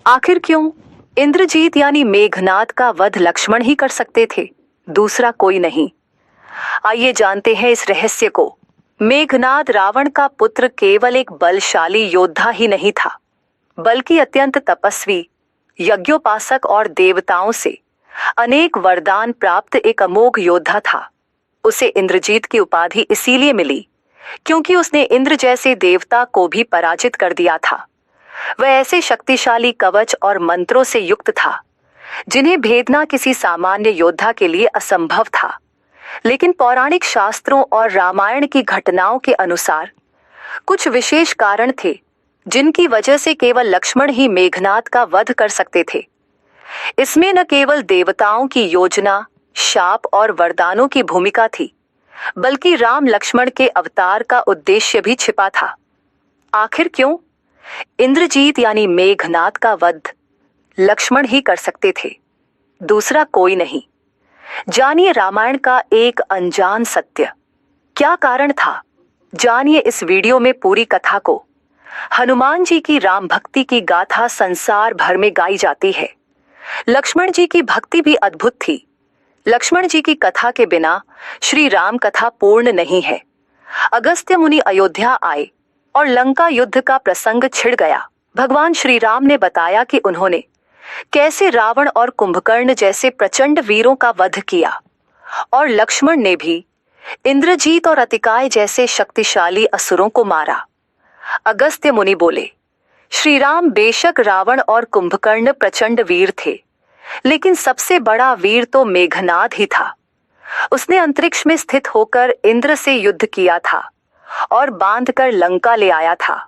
आखिर क्यों? इंद्रजीत यानी मेघनाद का वध लक्ष्मण ही कर सकते थे, दूसरा कोई नहीं। आइए जानते हैं इस रहस्य को। मेघनाद रावण का पुत्र केवल एक बलशाली योद्धा ही नहीं था, बल्कि अत्यंत तपस्वी, यज्ञोपासक और देवताओं से अनेक वरदान प्राप्त एक अमोघ योद्धा था। उसे इंद्रजीत की उपाधि इसीलिए मिली क्योंकि उसने इंद्र जैसे देवता को भी पराजित कर दिया था। वह ऐसे शक्तिशाली कवच और मंत्रों से युक्त था जिन्हें भेदना किसी सामान्य योद्धा के लिए असंभव था। लेकिन पौराणिक शास्त्रों और रामायण की घटनाओं के अनुसार कुछ विशेष कारण थे जिनकी वजह से केवल लक्ष्मण ही मेघनाद का वध कर सकते थे। इसमें न केवल देवताओं की योजना, शाप और वरदानों की भूमिका थी, बल्कि राम लक्ष्मण के अवतार का उद्देश्य भी छिपा था। आखिर क्यों? इंद्रजीत यानी मेघनाद का वध लक्ष्मण ही कर सकते थे, दूसरा कोई नहीं। जानिए रामायण का एक अनजान सत्य। क्या कारण था? जानिए इस वीडियो में पूरी कथा को। हनुमान जी की राम भक्ति की गाथा संसार भर में गाई जाती है। लक्ष्मण जी की भक्ति भी अद्भुत थी। लक्ष्मण जी की कथा के बिना श्री राम कथा पूर्ण नहीं है। अगस्त्य मुनि अयोध्या आए और लंका युद्ध का प्रसंग छिड़ गया। भगवान श्री राम ने बताया कि उन्होंने कैसे रावण और कुंभकर्ण जैसे प्रचंड वीरों का वध किया, और लक्ष्मण ने भी इंद्रजीत और अतिकाय जैसे शक्तिशाली असुरों को मारा। अगस्त्य मुनि बोले, श्री राम बेशक रावण और कुंभकर्ण प्रचंड वीर थे, लेकिन सबसे बड़ा वीर तो मेघनाद ही था। उसने अंतरिक्ष में स्थित होकर इंद्र से युद्ध किया था और बांधकर लंका ले आया था।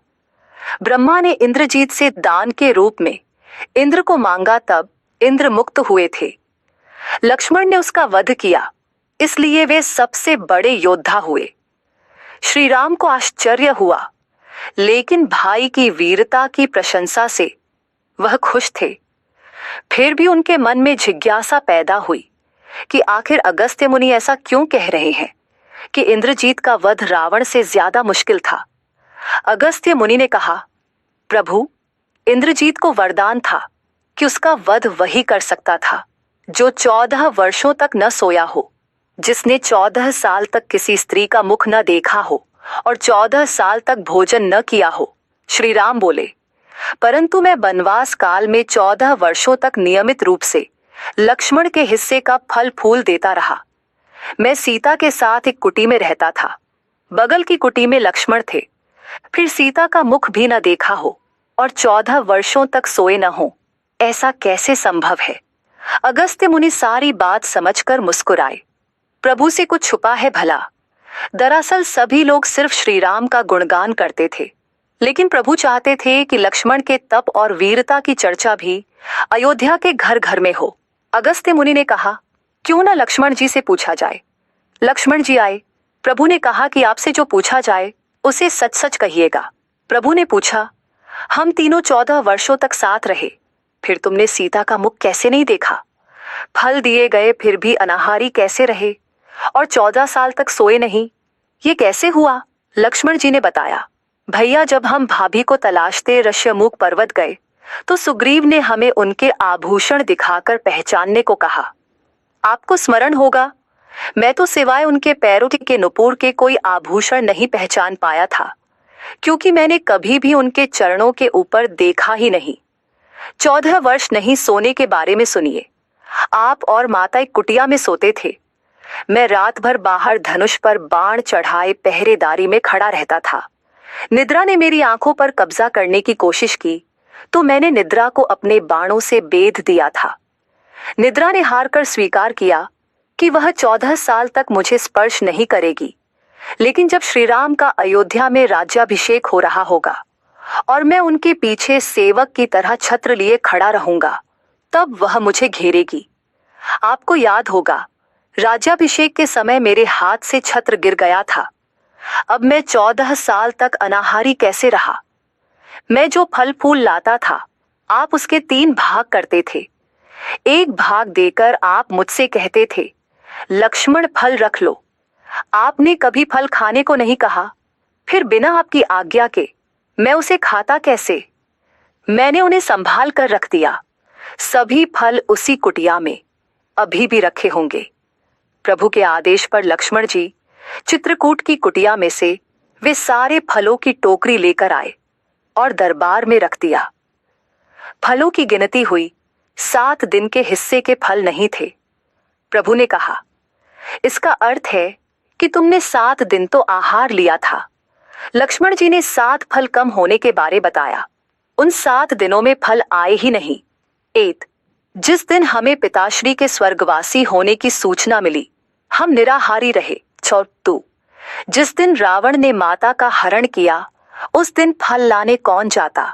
ब्रह्मा ने इंद्रजीत से दान के रूप में इंद्र को मांगा, तब इंद्र मुक्त हुए थे। लक्ष्मण ने उसका वध किया, इसलिए वे सबसे बड़े योद्धा हुए। श्री राम को आश्चर्य हुआ, लेकिन भाई की वीरता की प्रशंसा से वह खुश थे। फिर भी उनके मन में जिज्ञासा पैदा हुई कि आखिर अगस्त्य मुनि ऐसा क्यों कह रहे हैं कि इंद्रजीत का वध रावण से ज्यादा मुश्किल था। अगस्त्य मुनि ने कहा, प्रभु, इंद्रजीत को वरदान था कि उसका वध वही कर सकता था जो 14 वर्षों तक न सोया हो, जिसने 14 साल तक किसी स्त्री का मुख न देखा हो और 14 साल तक भोजन न किया हो। श्री राम बोले, परंतु मैं वनवास काल में 14 वर्षों तक नियमित रूप से लक्ष्मण के हिस्से का फल फूल देता रहा। मैं सीता के साथ एक कुटी में रहता था। बगल की कुटी में लक्ष्मण थे। फिर सीता का मुख भी न देखा हो और 14 वर्षों तक सोए न हो। ऐसा कैसे संभव है? अगस्त्य मुनि सारी बात समझकर मुस्कुराए। प्रभु से कुछ छुपा है भला? दरअसल सभी लोग सिर्फ श्री राम का गुणगान करते थे, लेकिन प्रभु चाहते थे कि लक्ष्मण के तप और वीरता की चर्चा भी अयोध्या के घर घर में हो। अगस्त्य मुनि ने कहा, क्यों न लक्ष्मण जी से पूछा जाए। लक्ष्मण जी आए। प्रभु ने कहा कि आपसे जो पूछा जाए उसे सच सच कहिएगा। प्रभु ने पूछा, हम तीनों 14 वर्षों तक साथ रहे, फिर तुमने सीता का मुख कैसे नहीं देखा? फल दिए गए फिर भी अनाहारी कैसे रहे और 14 साल तक सोए नहीं? ये कैसे हुआ? लक्ष्मण जी ने बताया, भैया, जब हम भाभी को तलाशते ऋष्यमुख पर्वत गए तो सुग्रीव ने हमें उनके आभूषण दिखाकर पहचानने को कहा। आपको स्मरण होगा, मैं तो सिवाय उनके पैरों के नुपुर के कोई आभूषण नहीं पहचान पाया था, क्योंकि मैंने कभी भी उनके चरणों के ऊपर देखा ही नहीं। 14 वर्ष नहीं सोने के बारे में सुनिए। आप और माता एक कुटिया में सोते थे। मैं रात भर बाहर धनुष पर बाण चढ़ाए पहरेदारी में खड़ा रहता था। निद्रा ने मेरी आंखों पर कब्जा करने की कोशिश की तो मैंने निद्रा को अपने बाणों से बेध दिया था। निद्रा ने हार कर स्वीकार किया कि वह 14 साल तक मुझे स्पर्श नहीं करेगी, लेकिन जब श्री राम का अयोध्या में राज्याभिषेक हो रहा होगा और मैं उनके पीछे सेवक की तरह छत्र लिए खड़ा रहूंगा, तब वह मुझे घेरेगी। आपको याद होगा, राज्याभिषेक के समय मेरे हाथ से छत्र गिर गया था। अब मैं 14 साल तक अनाहारी कैसे रहा? मैं जो फल फूल लाता था, आप उसके 3 भाग करते थे। एक भाग देकर आप मुझसे कहते थे, लक्ष्मण फल रख लो। आपने कभी फल खाने को नहीं कहा, फिर बिना आपकी आज्ञा के मैं उसे खाता कैसे? मैंने उन्हें संभाल कर रख दिया। सभी फल उसी कुटिया में अभी भी रखे होंगे। प्रभु के आदेश पर लक्ष्मण जी चित्रकूट की कुटिया में से वे सारे फलों की टोकरी लेकर आए और दरबार में रख दिया। फलों की गिनती हुई, 7 दिन के हिस्से के फल नहीं थे। प्रभु ने कहा, इसका अर्थ है कि तुमने 7 दिन तो आहार लिया था। लक्ष्मण जी ने 7 फल कम होने के बारे बताया। उन 7 दिनों में फल आए ही नहीं। 1, जिस दिन हमें पिताश्री के स्वर्गवासी होने की सूचना मिली, हम निराहारी रहे। 2, जिस दिन रावण ने माता का हरण किया, उस दिन फल लाने कौन जाता।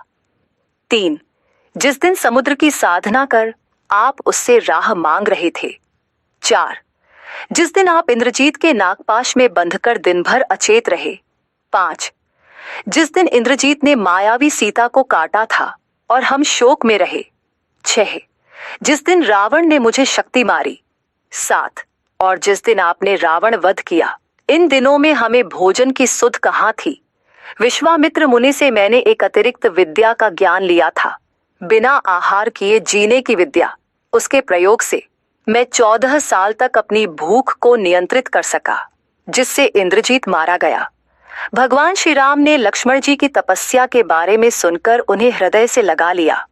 3, जिस दिन समुद्र की साधना कर आप उससे राह मांग रहे थे। 4, जिस दिन आप इंद्रजीत के नागपाश में बंधकर दिन भर अचेत रहे। 5, जिस दिन इंद्रजीत ने मायावी सीता को काटा था और हम शोक में रहे। 6, जिस दिन रावण ने मुझे शक्ति मारी। 7, और जिस दिन आपने रावण वध किया। इन दिनों में हमें भोजन की सुध कहाँ थी। विश्वामित्र मुनि से मैंने एक अतिरिक्त विद्या का ज्ञान लिया था, बिना आहार किए जीने की विद्या। उसके प्रयोग से मैं 14 साल तक अपनी भूख को नियंत्रित कर सका, जिससे इंद्रजीत मारा गया। भगवान श्री राम ने लक्ष्मण जी की तपस्या के बारे में सुनकर उन्हें हृदय से लगा लिया।